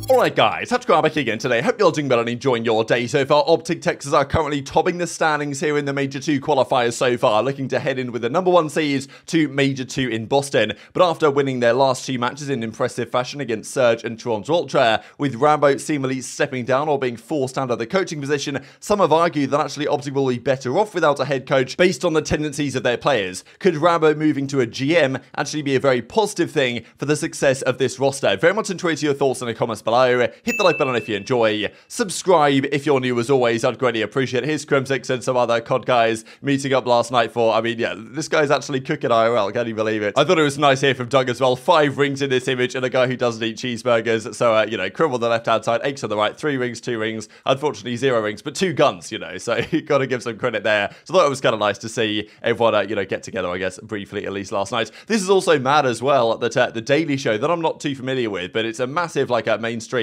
Alright guys, TacticalRab back again today. Hope you're doing well and enjoying your day so far. OpTic Texas are currently topping the standings here in the Major 2 qualifiers so far, looking to head in with the #1 seeds to Major 2 in Boston. But after winning their last 2 matches in impressive fashion against Surge and Toronto Ultra, with Rambo seemingly stepping down or being forced out of the coaching position, some have argued that actually OpTic will be better off without a head coach based on the tendencies of their players. Could Rambo moving to a GM actually be a very positive thing for the success of this roster? Very much enjoy your thoughts in the comments below. Hit the like button if you enjoy. Subscribe if you're new as always. I'd greatly appreciate it. Here's Crimsix and some other COD guys meeting up last night for, I mean, yeah, this guy's actually cooking IRL. Can you believe it? I thought it was nice here from Doug as well. 5 rings in this image and a guy who doesn't eat cheeseburgers. So, you know, Crim on the left-hand side, Eggs on the right, 3 rings, 2 rings. Unfortunately, 0 rings, but 2 guns, you know. So, you got to give some credit there. So, I thought it was kind of nice to see everyone, you know, get together, I guess, briefly, at least last night. This is also mad as well that the Daily Show, that I'm not too familiar with, but it's a massive, like, a mainstream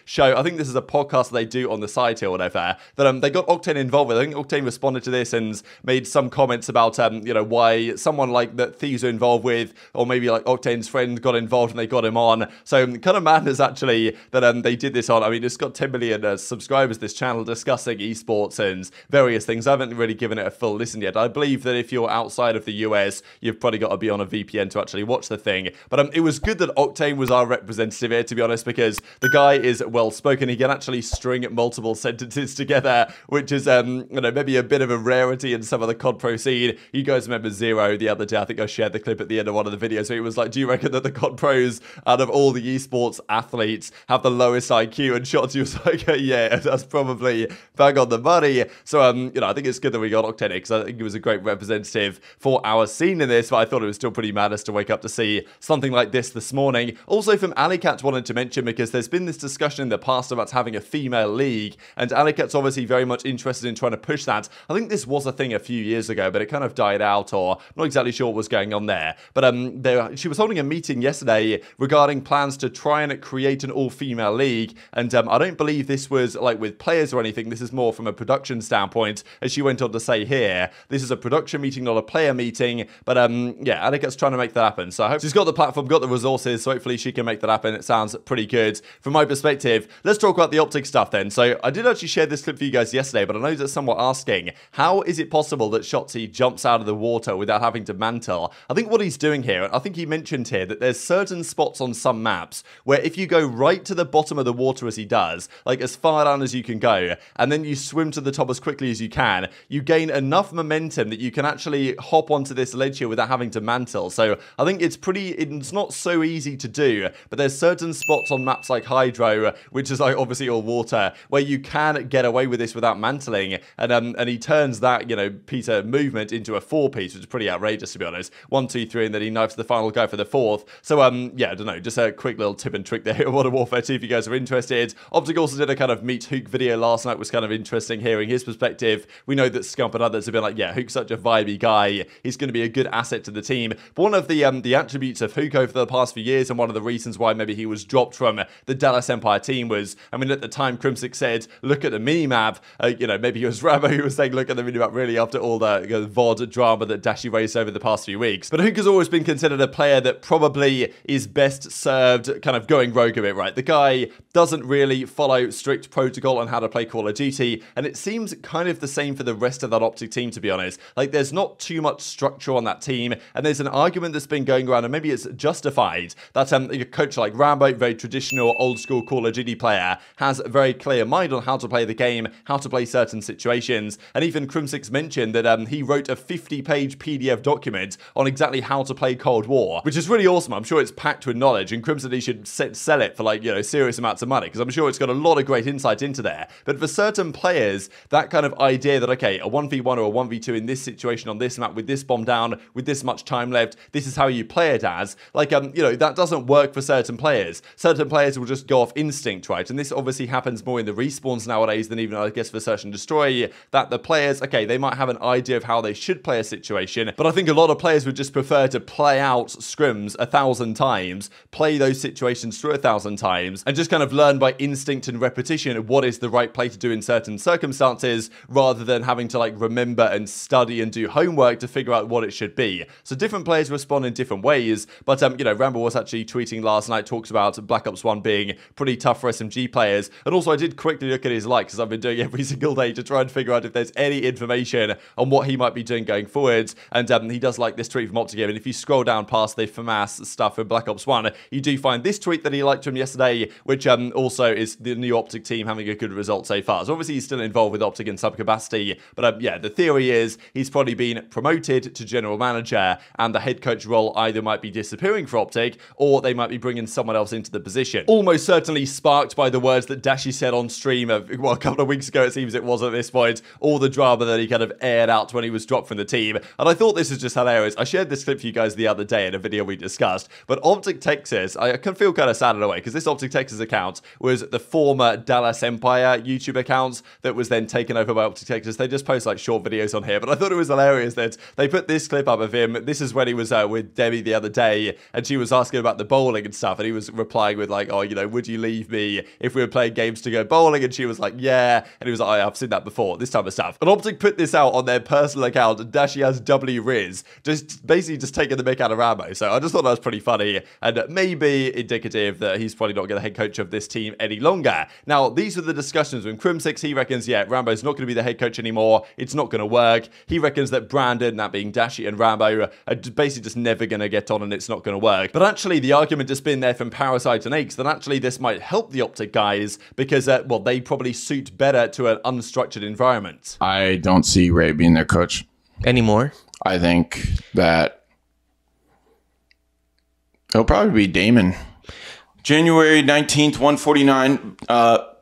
show. I think this is a podcast they do on the side here or whatever, that they got Octane involved with. I think Octane responded to this and made some comments about, you know, why someone like that Thieves are involved with, or maybe like Octane's friend got involved and they got him on. So kind of madness actually that they did this on. I mean, it's got 10 million subscribers, this channel, discussing esports and various things. I haven't really given it a full listen yet. I believe that if you're outside of the US, you've probably got to be on a VPN to actually watch the thing. But it was good that Octane was our representative here, to be honest, because the guy is well spoken. He can actually string multiple sentences together, which is, you know, maybe a bit of a rarity in some of the COD Pro scene. You guys remember Zero the other day? I think I shared the clip at the end of one of the videos where he was like, do you reckon that the COD Pros, out of all the esports athletes, have the lowest IQ? And Shotzzy was like, yeah, that's probably bang on the money. So, you know, I think it's good that we got Octane because I think he was a great representative for our scene in this, but I thought it was still pretty madness to wake up to see something like this morning. Also from aLLeY wanted to mention, because there's been this discussion in the past about having a female league, and aLLeY's obviously very much interested in trying to push that. I think this was a thing a few years ago, but it kind of died out, or not exactly sure what was going on there. But she was holding a meeting yesterday regarding plans to try and create an all-female league, and I don't believe this was like with players or anything. This is more from a production standpoint, as she went on to say here. This is a production meeting, not a player meeting, but yeah, aLLeY's trying to make that happen. So I hope she's got the platform, got the resources, so hopefully she can make that happen. It sounds pretty good from my perspective. Let's talk about the OpTic stuff then. So I did actually share this clip for you guys yesterday, but I know that some were asking, how is it possible that Shotzzy jumps out of the water without having to mantle? I think what he's doing here, I think he mentioned here that there's certain spots on some maps where if you go right to the bottom of the water as he does, like as far down as you can go, and then you swim to the top as quickly as you can, you gain enough momentum that you can actually hop onto this ledge here without having to mantle. So I think it's not so easy to do, but there's certain spots on maps like Hydro, which is like obviously all water, where you can get away with this without mantling, and he turns that, you know, piece of movement into a 4-piece, which is pretty outrageous to be honest. 1, 2, 3, and then he knifes the final guy for the 4th. So yeah, I don't know, just a quick little tip and trick there in Modern Warfare 2 if you guys are interested. OpTic also did a kind of meet Huke video last night, was kind of interesting hearing his perspective. We know that Scump and others have been like, yeah, Huke's such a vibey guy, he's going to be a good asset to the team. But one of the attributes of Huke over the past few years, and one of the reasons why maybe he was dropped from the Dallas Empire team was, I mean, at the time Crimsix said, look at the minimap, you know, maybe it was Rambo who was saying, look at the minimap, really, after all the VOD drama that Dashy raised over the past few weeks. But Huke has always been considered a player that probably is best served kind of going rogue a bit, right? The guy doesn't really follow strict protocol on how to play Call of Duty, and it seems kind of the same for the rest of that OpTic team, to be honest. Like, there's not too much structure on that team, and there's an argument that's been going around, and maybe it's justified, that a coach like Rambo, very traditional, old-school Call of Duty player, has a very clear mind on how to play the game, how to play certain situations, and even Crimsix mentioned that he wrote a 50-page PDF document on exactly how to play Cold War, which is really awesome. I'm sure it's packed with knowledge, and Crimson should sell it for, like, you know, serious amounts of money, because I'm sure it's got a lot of great insight into there. But for certain players, that kind of idea that, okay, a 1v1 or a 1v2 in this situation on this map with this bomb down, with this much time left, this is how you play it as, like, you know, that doesn't work for certain players. Certain players will just just go off instinct, right? And this obviously happens more in the respawns nowadays than even, I guess, for Search and Destroy, that the players, okay, they might have an idea of how they should play a situation, but I think a lot of players would just prefer to play out scrims 1,000 times, play those situations through 1,000 times, and just kind of learn by instinct and repetition what is the right play to do in certain circumstances, rather than having to like remember and study and do homework to figure out what it should be. So different players respond in different ways, but you know, Rambo was actually tweeting last night, talks about Black Ops 1 being pretty tough for SMG players, and also I did quickly look at his likes, as I've been doing every single day to try and figure out if there's any information on what he might be doing going forwards, and he does like this tweet from OpTic, and if you scroll down past the FAMAS stuff in Black Ops 1, you do find this tweet that he liked from yesterday, which also is the new OpTic team having a good result so far. So obviously he's still involved with OpTic in some capacity, but yeah, the theory is he's probably been promoted to general manager, and the head coach role either might be disappearing for OpTic, or they might be bringing someone else into the position. Almost certainly sparked by the words that Dashy said on stream well, a couple of weeks ago, it seems it was at this point, all the drama that he kind of aired out when he was dropped from the team. And I thought this was just hilarious. I shared this clip for you guys the other day in a video we discussed, but OpTic Texas, I can feel kind of sad in a way, because this OpTic Texas account was the former Dallas Empire YouTube account that was then taken over by OpTic Texas. They just post like short videos on here, but I thought it was hilarious that they put this clip up of him. This is when he was with Debbie the other day, and she was asking about the bowling and stuff, and he was replying with like, oh, you know, would you leave me if we were playing games to go bowling? And she was like, yeah, and he was like, oh, I've seen that before, this type of stuff. And OpTic put this out on their personal account, and Dashy has W Riz, just basically just taking the mick out of Rambo. So I just thought that was pretty funny, and maybe indicative that he's probably not going to head coach of this team any longer. Now, these are the discussions with Crim6. He reckons, yeah, Rambo's not going to be the head coach anymore. It's not going to work. He reckons that Brandon, that being Dashy and Rambo, are basically just never going to get on, and it's not going to work. But actually, the argument has been there from Parasite and Aches that actually this might help the OpTic guys because, well, they probably suit better to an unstructured environment. I don't see Ray being their coach anymore. I think that it'll probably be Damon. January 19th, 149.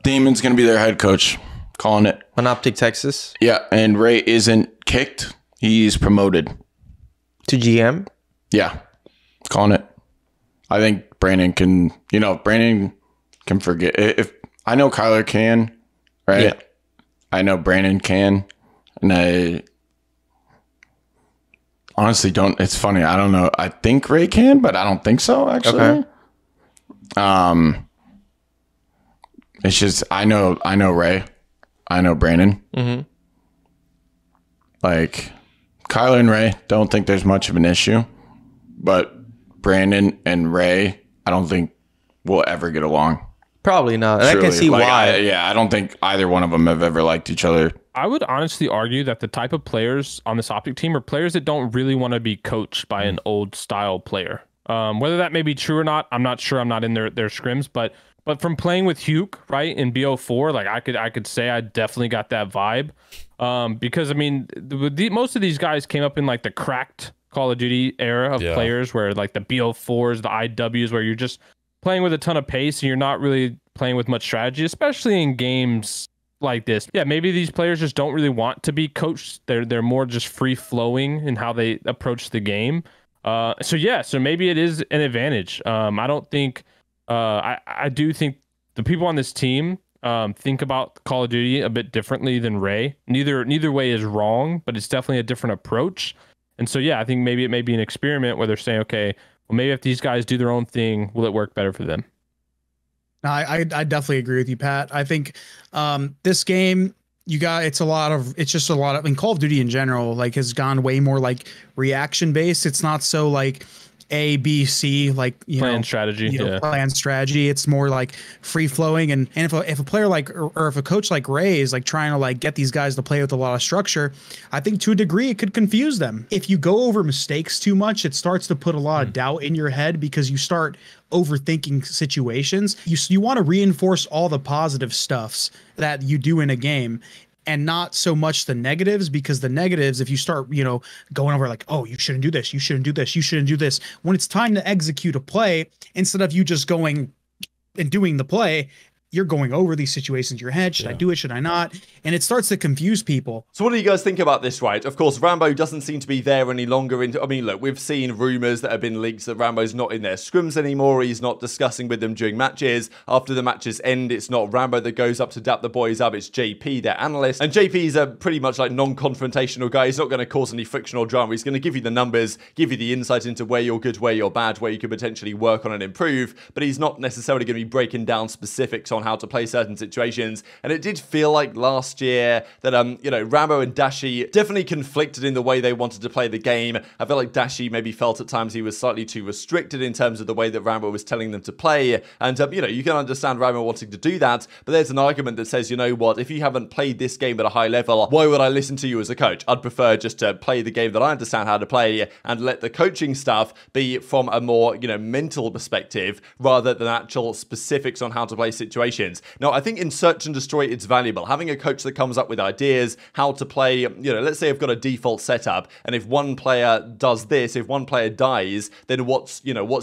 Damon's going to be their head coach. Calling it. On OpTic Texas? Yeah, and Ray isn't kicked. He's promoted. To GM? Yeah. Calling it. I think Brandon can, you know, Brandon can forget. If I know Kyler can, right? Yeah. I know Brandon can. And I honestly don't. It's funny. I don't know. I think Ray can, but I don't think so, actually. Okay. It's just, I know Ray. I know Brandon. Mm-hmm. Like, Kyler and Ray, don't think there's much of an issue. But Brandon and Ray, I don't think will ever get along. Probably not. And I can see like, why. I don't think either one of them have ever liked each other. I would honestly argue that the type of players on this OpTic team are players that don't really want to be coached by an old style player. Whether that may be true or not, I'm not sure. I'm not in their scrims, but from playing with Huke, right, in BO4, like I could say I definitely got that vibe. Because I mean, most of these guys came up in like the cracked Call of Duty era of players, where like the BO4s, the IWs, where you're just playing with a ton of pace and you're not really playing with much strategy, especially in games like this. Yeah, maybe these players just don't really want to be coached. They're more just free flowing in how they approach the game. So maybe it is an advantage. I don't think. I do think the people on this team think about Call of Duty a bit differently than Ray. Neither way is wrong, but it's definitely a different approach. And so, yeah, I think maybe it may be an experiment where they're saying, okay, well, maybe if these guys do their own thing, will it work better for them? No, I definitely agree with you, Pat. I think this game, it's just a lot of, I mean, Call of Duty in general, like, has gone way more like reaction based. It's not so like A, B, C, like, plan strategy. Plan strategy. It's more like free flowing. And if a player like, or if a coach like Ray is like trying to like get these guys to play with a lot of structure, I think to a degree it could confuse them. If you go over mistakes too much, it starts to put a lot of doubt in your head because you start overthinking situations. You want to reinforce all the positive stuffs that you do in a game, and not so much the negatives, because the negatives, if you start, going over like, oh, you shouldn't do this, you shouldn't do this, you shouldn't do this, when it's time to execute a play, instead of you just going and doing the play, you're going over these situations in your head. Should I do it? Should I not? And it starts to confuse people. So what do you guys think about this, right? Of course, Rambo doesn't seem to be there any longer. I mean, look, we've seen rumors that have been leaked that Rambo's not in their scrims anymore. He's not discussing with them during matches. After the matches end, it's not Rambo that goes up to dap the boys up. It's JP, their analyst. And JP is a pretty much like non-confrontational guy. He's not going to cause any friction or drama. He's going to give you the numbers, give you the insight into where you're good, where you're bad, where you could potentially work on and improve. But he's not necessarily going to be breaking down specifics on how to play certain situations. And it did feel like last year that, Rambo and Dashy definitely conflicted in the way they wanted to play the game. I feel like Dashy maybe felt at times he was slightly too restricted in terms of the way that Rambo was telling them to play. And, you can understand Rambo wanting to do that. But there's an argument that says, you know what, if you haven't played this game at a high level, why would I listen to you as a coach? I'd prefer just to play the game that I understand how to play and let the coaching stuff be from a more, mental perspective rather than actual specifics on how to play situations. Now, I think in Search and Destroy, it's valuable. Having a coach that comes up with ideas, how to play, let's say I've got a default setup, and if one player does this, if one player dies, then what's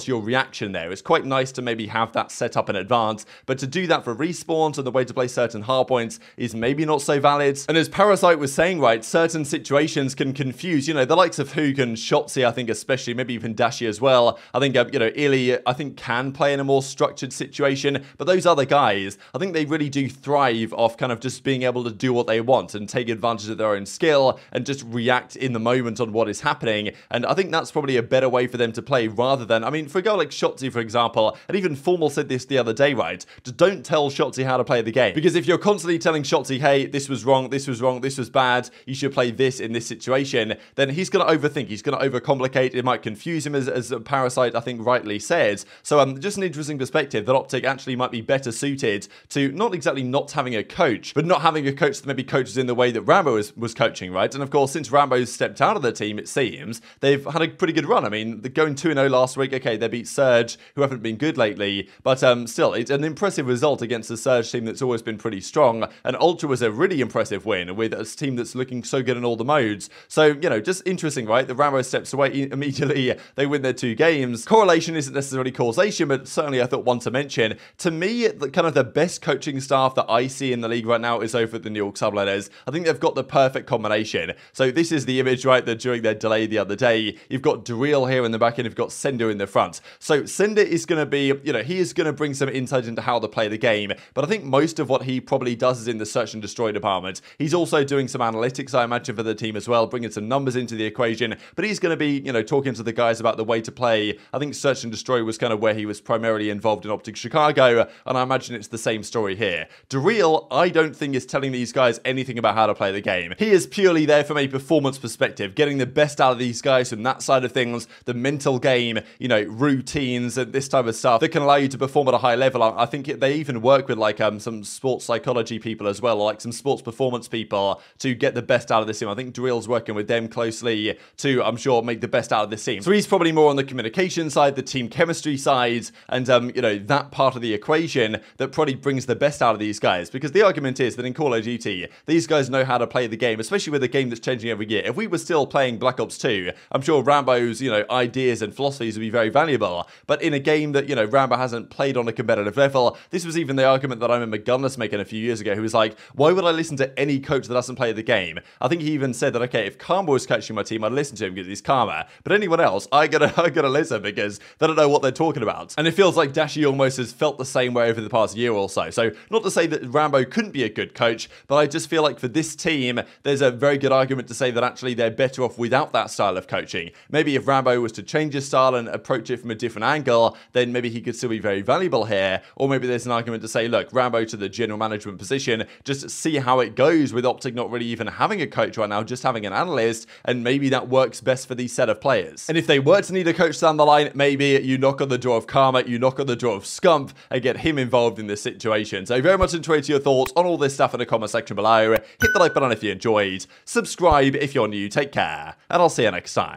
your reaction there? It's quite nice to maybe have that set up in advance, but to do that for respawns and the way to play certain hardpoints is maybe not so valid. And as Parasite was saying, right, certain situations can confuse, the likes of Huke and Shotzzy, I think especially, maybe even Dashy as well. I think, iLLeY, I think can play in a more structured situation, but those other guys, I think they really do thrive off kind of just being able to do what they want and take advantage of their own skill and just react in the moment on what is happening. And I think that's probably a better way for them to play rather than, for a guy like Shotzzy, for example, and even Formal said this the other day, right? Just don't tell Shotzzy how to play the game. Because if you're constantly telling Shotzzy, hey, this was wrong, this was wrong, this was bad, you should play this in this situation, then he's going to overthink, he's going to overcomplicate, it might confuse him, as Parasite, I think, rightly says. So just an interesting perspective that OpTic actually might be better suited to not exactly not having a coach, but not having a coach that maybe coaches in the way that Rambo was coaching, right? And of course, since Rambo's stepped out of the team, it seems, they've had a pretty good run. They're going 2-0 last week. Okay, they beat Surge, who haven't been good lately, but still, it's an impressive result against the Surge team that's always been pretty strong. And Ultra was a really impressive win with a team that's looking so good in all the modes. So, just interesting, right? The Rambo steps away immediately. They win their 2 games. Correlation isn't necessarily causation, but certainly I thought one to mention. To me, the best coaching staff that I see in the league right now is over at the New York Subliners. I think they've got the perfect combination. So this is the image, right, that during their delay the other day, you've got Daryl here in the back end, you've got Sender in the front. So Sender is going to be, he is going to bring some insight into how to play the game, but I think most of what he probably does is in the Search and Destroy department. He's also doing some analytics, I imagine, for the team as well, bringing some numbers into the equation, but he's going to be, talking to the guys about the way to play. I think Search and Destroy was kind of where he was primarily involved in OpTic Chicago, and I imagine it's the same story here. Daryl, I don't think is telling these guys anything about how to play the game. He is purely there from a performance perspective, getting the best out of these guys from that side of things, the mental game, routines and this type of stuff that can allow you to perform at a high level. I think they even work with like some sports psychology people as well, or like some sports performance people to get the best out of this team. I think Daryl's working with them closely to, I'm sure, make the best out of this team. So he's probably more on the communication side, the team chemistry side, and that part of the equation that probably brings the best out of these guys. Because the argument is that in Call of Duty, these guys know how to play the game, especially with a game that's changing every year. If we were still playing Black Ops 2, I'm sure Rambo's, ideas and philosophies would be very valuable. But in a game that, Rambo hasn't played on a competitive level, this was even the argument that I remember Gunless making a few years ago, who was like, why would I listen to any coach that doesn't play the game? I think he even said that, okay, if Karma was coaching my team, I'd listen to him because he's Karma. But anyone else, I gotta listen because they don't know what they're talking about. And it feels like Dashy almost has felt the same way over the past year or so. So not to say that Rambo couldn't be a good coach, but I just feel like for this team, there's a very good argument to say that actually they're better off without that style of coaching. Maybe if Rambo was to change his style and approach it from a different angle, then maybe he could still be very valuable here. Or maybe there's an argument to say, look, Rambo to the general management position, just see how it goes with OpTic not really even having a coach right now, just having an analyst, and maybe that works best for these set of players. And if they were to need a coach down the line, maybe you knock on the door of Karma, you knock on the door of Scump, and get him involved in this situation. So very much enjoyed your thoughts on all this stuff in the comment section below. Hit the like button if you enjoyed, subscribe if you're new, take care, and I'll see you next time.